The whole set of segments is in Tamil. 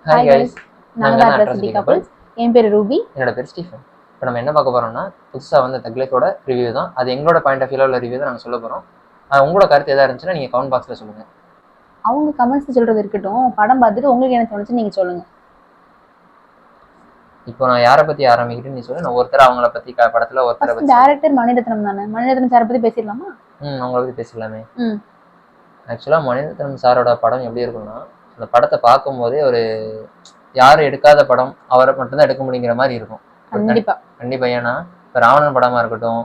ஹாய் கைஸ், நாங்கள் தான் அட்ராசிட்டி கப்புள்ஸ். என் பேர் ரூபி. என்னோட பேர் ஸ்டீஃபன். இப்போ நம்ம என்ன பார்க்க போறோம்னா, புதுசாக வந்து தக் லைஃபோட ரிவ்யூ தான். அது எங்களோட பாயிண்ட் ஆஃப் வியூல உள்ள ரிவ்யூ தான் நாங்கள் சொல்ல போகிறோம். உங்களோட கருத்து எதாவது இருந்துச்சுன்னா நீங்கள் கமெண்ட் பாக்ஸில் சொல்லுங்கள். அவங்க கமெண்ட்ஸ் சொல்றது இருக்கட்டும், படம் பார்த்துட்டு உங்களுக்கு என்ன தோணுச்சு நீங்கள் சொல்லுங்க. இப்போ நான் யாரை பற்றி ஆரம்பிக்கிட்டேன்னு நீ சொல்லு. நான் ஒருத்தர் அவங்கள பற்றி படத்தில் ஒருத்தரை பற்றி. டேரக்டர் மணிரத்னம் தானே? மணிரத்னம் சாரை பற்றி பேசிடலாமா? அவங்கள பற்றி பேசிடலாமே. ஆக்சுவலாக மணிரத்னம் சாரோட படம் எப்படி இருக்குன்னா, அந்த படத்தை பார்க்கும்போதே ஒரு யாரும் எடுக்காத படம் அவரை மட்டும்தான் எடுக்க முடியுங்கிற மாதிரி இருக்கும். கண்டிப்பா. ஏன்னா இப்போ ராவணன் படமா இருக்கட்டும்,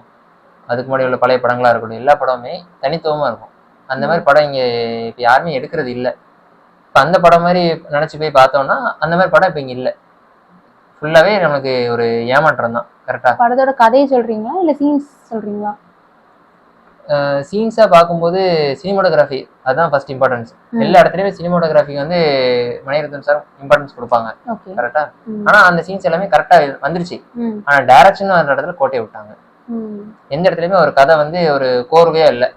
அதுக்கு முன்னாடி உள்ள பழைய படங்களா இருக்கட்டும், எல்லா படமுமே தனித்துவமா இருக்கும். அந்த மாதிரி படம் இங்க இப்ப யாருமே எடுக்கிறது இல்லை. இப்ப அந்த படம் மாதிரி நினைச்சு போய் பார்த்தோம்னா அந்த மாதிரி படம் இப்ப இங்க இல்லை. ஃபுல்லாவே நமக்கு ஒரு ஏமாற்றம் தான். கரெக்டா? படத்தோட கதையை சொல்றீங்களா இல்ல சீன்ஸ் சொல்றீங்களா? சீன்ஸா பார்க்கும்போது சினிமோட்டோகிராஃபி அதுதான் ஃபர்ஸ்ட் இம்பார்ட்டன்ஸ். எல்லா இடத்துலயுமே சினிமோட்டோகிராஃபிக்கு வந்து மணிரத்னம் சார் இம்பார்ட்டன்ஸ் கொடுப்பாங்க. கரெக்டா? ஆனா அந்த சீன்ஸ் எல்லாமே கரெக்டா வந்துருச்சு. ஆனா டைரக்ஷன் அந்த இடத்துல கோட்டையை விட்டாங்க. எந்த இடத்துலயுமே ஒரு கதை வந்து ஒரு கோர்வையா இல்லை.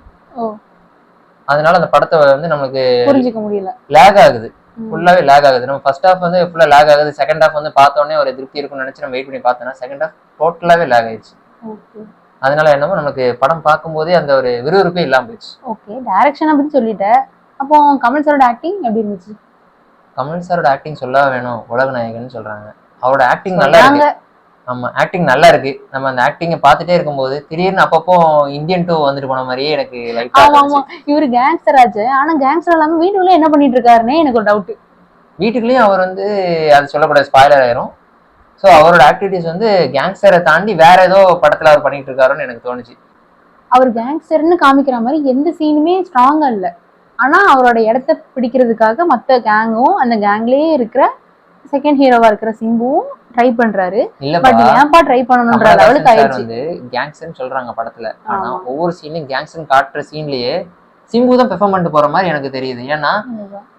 அதனால அந்த படத்தை வந்து நமக்கு புரிஞ்சுக்க முடியல, லேக் ஆகுது. ஃபுல்லாவே லேக் ஆகுது. நம்ம ஃபர்ஸ்ட் ஹாஃப் வந்து ஃபுல்லா லேக் ஆகுது. செகண்ட் ஹாஃப் வந்து பார்த்தோன்னே ஒரு திருப்தி இருக்கும்னு நினைச்சு நம்ம வெயிட் பண்ணி பார்த்தோம்னா செகண்ட் ஹாஃப் டோட்டலாவே லேக் ஆயிடுச்சு. அதனால என்னமோ நமக்கு படம் பார்க்கும்போதே அந்த ஒரு விறுவிறுப்பே இல்லாம போயிடுச்சு. ஓகே, டைரக்ஷனை பத்தி சொல்லிட்டேன். அப்போ கமல் சாரோட ஆக்டிங் எப்படி இருந்துச்சு? கமல் சாரோட ஆக்டிங் சொல்ல வேணும், உலக நாயகன்னு சொல்றாங்க. அவரோட ஆக்டிங் நல்லா இருக்கு. ஆமா, ஆக்டிங் நல்லா இருக்கு. நம்ம அந்த ஆக்டிங்கை பார்த்துட்டே இருக்கும்போது திடீர்னு அப்பப்போ இந்தியன் 2 வந்துட்டு போன மாதிரியே எனக்கு லைட்டா இருந்துச்சு. இவரு கேங்ஸ்டர் ஆச்சு, ஆனா கேங்ஸ்டர் இல்லாம வீட்டுக்குள்ளே என்ன பண்ணிட்டு இருக்காருன்னே எனக்கு ஒரு டவுட். வீட்டுக்குள்ளேயும் அவர் வந்து அது சொல்லக்கூடாது, ஸ்பாயிலர் ஆயிரும். ஸோ அவரோட ஆக்டிவிட்டிஸ் வந்து கேங்ஸ்டரை தாண்டி வேற ஏதோ படத்துல அவர் பண்ணிட்டு இருக்காருன்னு எனக்கு தோணுச்சு. அவர் கேங்ஸ்டர்னு காமிக்கிற மாதிரி எந்த சீனுமே ஸ்ட்ராங்கா இல்லை. ஆனா அவரோட இடத்த பிடிக்கிறதுக்காக மற்ற கேங்கும் அந்த கேங்லயே இருக்கிற செகண்ட் ஹீரோவா இருக்கிற சிம்புவும் ட்ரை பண்றாரு. பட் ஏன்பா ட்ரை பண்ணணும்ன்ற லெவலுக்கு ஆயிடுச்சு. வந்து கேங்ஸ்டர்னு சொல்றாங்க படத்துல, ஆனா ஒவ்வொரு சீன்லயும் கேங்ஸ்டர் காட்டுற சீன்லயே சிம்பு தான் பெர்ஃபார்ம் பண்ணிட்டு போற மாதிரி எனக்கு தெரியுது. ஏன்னா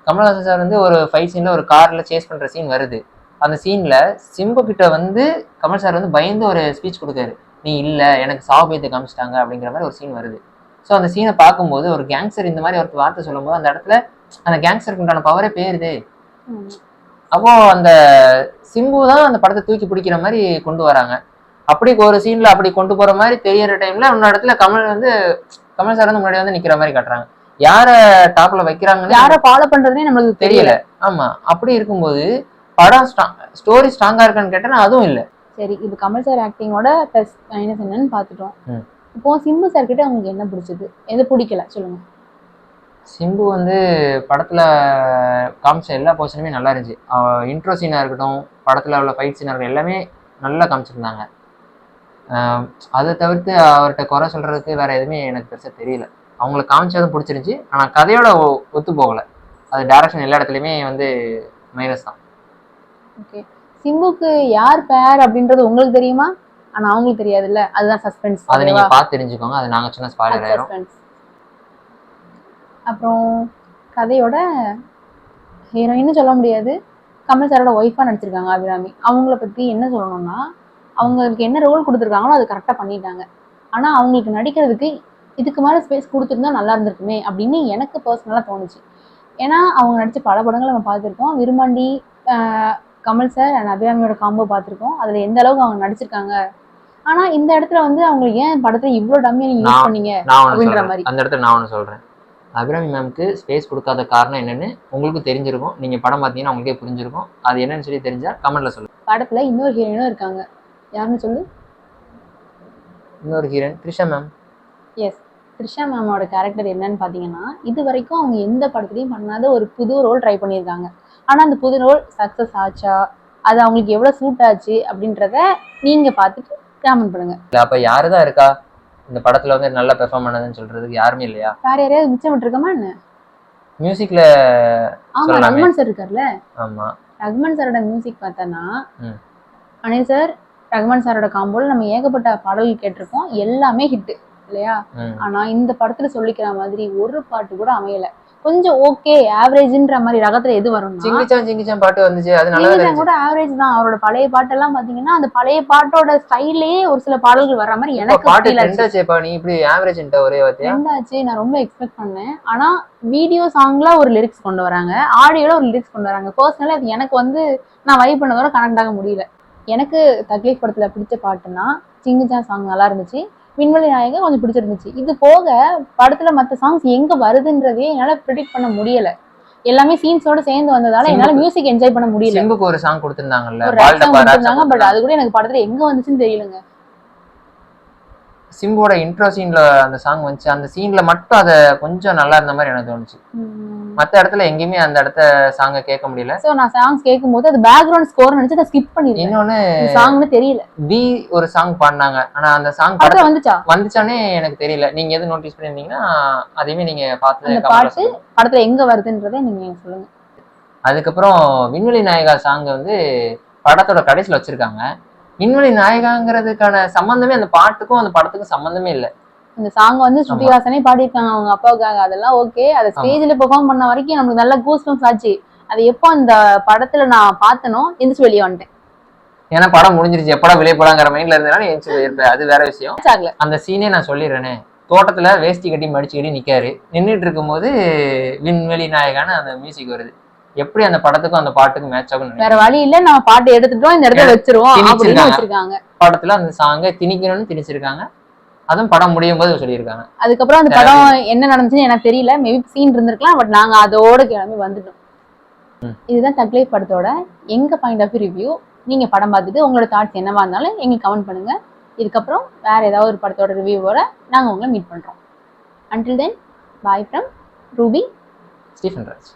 கமல்ஹாசன் சார் வந்து ஒரு ஃபைட் சீன்ல ஒரு கார்ல சேஸ் பண்ற சீன் வருது. அந்த சீன்ல சிம்பு கிட்ட வந்து கமல் சார் வந்து பயந்து ஒரு ஸ்பீச் கொடுக்காரு. நீ இல்ல எனக்கு சாபத்தை காமிச்சிட்டாங்க அப்படிங்கிற மாதிரி ஒரு சீன் வருது. ஸோ அந்த சீனை பார்க்கும்போது ஒரு கேங்ஸ்டர் இந்த மாதிரி ஒரு வார்த்தை சொல்லும் போது அந்த இடத்துல அந்த கேங்ஸ்டருக்கு உண்டான பவரே போயிருது. அப்போ அந்த சிம்பு தான் அந்த படத்தை தூக்கி பிடிக்கிற மாதிரி கொண்டு வராங்க. அப்படி ஒரு சீன்ல அப்படி கொண்டு போற மாதிரி தெரியற டைம்ல இன்னொரு இடத்துல கமல் சார் வந்து முன்னாடி வந்து நிக்கிற மாதிரி காட்டுறாங்க. யார டாப்ல வைக்கிறாங்கன்னு, யார ஃபாலோ பண்றதுனே நம்மளுக்கு தெரியல. ஆமா, அப்படி இருக்கும்போது படம் ஸ்டோரி ஸ்ட்ராங்கா இருக்கான்னு கேட்டா அதுவும் இல்ல. சரி, இது கமல் சார் ஆக்டிங்கோட பிளஸ் மைனஸ் என்னன்னு பாத்துட்டோம். இப்போ சிம்பு சார் கிட்ட உங்களுக்கு என்ன பிடிச்சது, எது பிடிக்கல சொல்லுங்க. சிம்பு வந்து படத்துல காமிச்ச எல்லா போர்ஷனுமே நல்லா இருந்துச்சு. இன்ட்ரோ சீனா இருக்கட்டும், படத்துல உள்ள ஃபைட் சீனா இருக்கட்டும், எல்லாமே நல்லா காமிச்சிருந்தாங்க. அதை தவிர்த்து அவர்கிட்ட குறை சொல்றதுக்கு வேற எதுவுமே எனக்கு பெருசா தெரியல. அவங்களுக்கு காமிச்சதும் பிடிச்சிருந்துச்சு, ஆனா கதையோட ஒத்து போகல. அது டைரக்ஷன் எல்லா இடத்துலயுமே வந்து மைனஸ் தான். ஓகே, சிம்புக்கு யார் பேர் அப்படின்றது உங்களுக்கு தெரியுமா? ஆனா அவங்களுக்கு தெரியாதுல்ல, அதுதான் சஸ்பென்ஸ். அதை நீங்க பார்த்து தெரிஞ்சுக்கோங்க. அது நாங்க சொன்ன ஸ்பாயிலர் ஆயிரும். அப்புறம் கதையோட ஹீரோயின்னு சொல்ல முடியாது, கமல் சாரோட ஒய்ஃபா நடிச்சிருக்காங்க அபிராமி. அவங்கள பத்தி என்ன சொல்லணும்னா, அவங்களுக்கு என்ன ரோல் கொடுத்துருக்காங்களோ அது கரெக்டா பண்ணிட்டாங்க. ஆனா அவங்களுக்கு நடிக்கிறதுக்கு இதுக்கு மேல ஸ்பேஸ் கொடுத்துருந்தா நல்லா இருந்திருக்குமே அப்படின்னு எனக்கு பர்சனலா தோணுச்சு. ஏன்னா அவங்க நடிச்ச பல படங்கள் நம்ம பார்த்துருக்கோம். விருமாண்டி, கமல் சார் அண்ட் அபிராமியோட காம்போ பார்த்துருக்கோம். அதுல எந்த அளவுக்கு அவங்க நடிச்சிருக்காங்க. ஆனா இந்த இடத்துல வந்து அவங்க ஏன் படத்தை இவ்வளவு டம்மியா நீங்க யூஸ் பண்ணீங்க அப்படின்ற மாதிரி. அந்த இடத்துல நான் ஒன்று சொல்றேன். அபிராமி மேம்க்கு ஸ்பேஸ் கொடுக்காத காரணம் என்னன்னு உங்களுக்கு தெரிஞ்சிருக்கும். நீங்க படம் பார்த்தீங்கன்னா உங்களுக்கே புரிஞ்சிருக்கும். அது என்னன்னு சொல்லி தெரிஞ்சா கமெண்ட்ல சொல்லு. படத்துல இன்னொரு ஹீரோயினும் இருக்காங்க. யாருன்னு சொல்லு. இன்னொரு heroine Trisha ma'am. Yes, Trisha மேமோட கேரக்டர் என்னன்னு பாத்தீங்கன்னா, இது வரைக்கும் அவங்க எந்த படத்துலையும் பண்ணாத ஒரு புது ரோல் ட்ரை பண்ணியிருக்காங்க. ஆனா அந்த புது ரோல் சக்சஸ் ஆச்சா, அது அவங்களுக்கு எவ்வளவு சூட் ஆச்சு அப்படின்றத நீங்க பார்த்துட்டு கமெண்ட் பண்ணுங்க. அப்ப யாருதான் இருக்கா இந்த படத்துல வந்து நல்லா பெர்ஃபார்ம் பண்ணதுன்னு சொல்றதுக்கு? யாருமே இல்லையா? வேற யாரையாவது மிச்சம் விட்டுருக்கோமா என்ன? மியூசிக்ல ஆமா, ரஹ்மான் சார் இருக்கார்ல. ஆமா, ரஹ்மான் சாரோட மியூசிக் பார்த்தனா அனில் சார் ரஹ்மான் சாரோட காம்போல நம்ம ஏகப்பட்ட பாடல்கள் கேட்டிருக்கோம். எல்லாமே ஹிட் இல்லையா? ஆனா இந்த படத்துல சொல்லிக்கிற மாதிரி ஒரு பாட்டு கூட அமையல. கொஞ்சம் ஓகே ஆவரேஜ்ன்ற மாதிரி ரகத்துல எது வரும்னா சிங்கிச்சான் பாட்டு வந்துச்சு, அது நல்லா சிங்கிச்சான் கூட ஆவரேஜ் தான். அவரோட பழைய பாட்டெல்லாம் பாத்தீங்கன்னா அந்த பழைய பாட்டோட ஸ்டைல்லயே ஒரு சில பாடல்கள் வர்ற மாதிரி எனக்கு பாட்டு ஃபீல் ஆச்சு. ட்ரெண்டாச்சேப்பா, நீ இப்படி ஆவரேஜ்ன்ட்ட ஒரே வார்த்தையா? ட்ரெண்டாச்சு, நான் ரொம்ப எக்ஸ்பெக்ட் பண்ணேன். ஆனா வீடியோ சாங்ல ஒரு லிரிக்ஸ் கொண்டு வராங்க, ஆடியோல ஒரு லிரிக்ஸ் கொண்டு வராங்க. பர்சனலா அது எனக்கு வந்து நான் வைப் பண்ணதோட கனெக்ட் ஆக முடியல. எனக்கு தக்லீஃப் படத்துல பிடிச்ச பாட்டுன்னா சிங்கிச்சான் சாங் நல்லா இருந்துச்சு, விண்வெளி நாயகன் கொஞ்சம் பிடிச்சிருந்துச்சு. இது போக படத்துல மற்ற சாங்ஸ் எங்க வருதுன்றதே என்னால ப்ரிடிக்ட் பண்ண முடியல. எல்லாமே சீன்ஸோட சேர்ந்து வந்ததால என்னால மியூசிக் என்ஜாய் பண்ண முடியல. சிம்புக்கு ஒரு சாங் கொடுத்திருந்தாங்கல்ல, ஒரு ரேப் சாங் கொடுத்திருந்தாங்க, பட் அது கூட எனக்கு படத்துல எங்க வந்துச்சுன்னு தெரியலங்க. சிம்போட இன்ட்ரோ சீன்ல அந்த சாங் வந்துச்சு, அந்த சீன்ல மட்டும் அத கொஞ்சம் நல்லா இருந்த மாதிரி எனக்கு தோணுச்சு. மத்த இடத்துல எங்கேயுமே அந்த இடத்த சாங்க கேட்க முடியல. சோ நான் சாங்ஸ் கேட்கும்போது அது பேக்ரவுண்ட் ஸ்கோர் நினைச்சு அதை ஸ்கிப் பண்ணிட்டேன். இன்னொன்னு சாங்னு தெரியல, பி ஒரு சாங் பாடினாங்க, ஆனா அந்த சாங் படத்துல வந்துச்சானே எனக்கு தெரியல. நீங்க எது நோட்டீஸ் பண்ணிருந்தீங்கன்னா அதையுமே நீங்க பார்த்து அந்த பாட்டு படத்துல எங்க வருதுன்றதை நீங்க சொல்லுங்க. அதுக்கப்புறம் விண்வெளி நாயகா சாங் வந்து படத்தோட கடைசியில வச்சிருக்காங்க. விண்வெளி நாயகாங்கிறதுக்கான சம்பந்தமே அந்த பாட்டுக்கும் அந்த படத்துக்கும் சம்பந்தமே இல்லை. அந்த சாங் வந்து ஸ்ருதிஹாசனே பாடியிருக்காங்க அவங்க அப்பாவுக்காக, அதெல்லாம் ஓகே. அதை ஸ்டேஜ்ல பெர்ஃபார்ம் பண்ண வரைக்கும் நமக்கு நல்ல கூஸ்பம்ஸ் ஆச்சு. அது எப்போ அந்த படத்துல நான் பார்த்தனோ எந்திரிச்சு வெளியே வந்துட்டேன். ஏன்னா படம் முடிஞ்சிருச்சு, எப்படா வெளியே போலாங்கிற மைண்ட்ல இருந்தனால எந்திரிச்சு போயிருப்பேன். அது வேற விஷயம். அந்த சீனே நான் சொல்லிடுறேனே, தோட்டத்துல வேஷ்டி கட்டி மடிச்சுக்கடி நிக்காரு, நின்றுட்டு இருக்கும் போது விண்வெளி நாயகான அந்த மியூசிக் வருது. எப்படி அந்த படத்துக்கும் அந்த பாட்டுக்கும் மேட்ச் ஆகும்? வேற வழி இல்ல, நம்ம பாட்டு எடுத்துட்டோம், இந்த இடத்துல வச்சிருவோம் அப்படின்னு வச்சிருக்காங்க. படத்துல அந்த சாங்கை திணிக்கணும்னு திணிச்சிருக்காங்க. அதுவும் படம் முடியும் போது சொல்லியிருக்காங்க. அதுக்கப்புறம் அந்த படம் என்ன நடந்துச்சுன்னு எனக்கு தெரியல, மேபி சீன் இருந்திருக்கலாம், பட் நாங்க அதோட கிளம்பி வந்துட்டோம். இதுதான் தக்லீஃப் படத்தோட எங்க பாயிண்ட் ஆஃப் ரிவ்யூ. நீங்க படம் பார்த்துட்டு உங்களோட தாட்ஸ் என்னவா இருந்தாலும் எங்களுக்கு கமெண்ட் பண்ணுங்க. இதுக்கப்புறம் வேற ஏதாவது ஒரு படத்தோட ரிவ்யூவோட நாங்க உங்களை மீட் பண்றோம். Until then, bye from Ruby, Stephen Raj.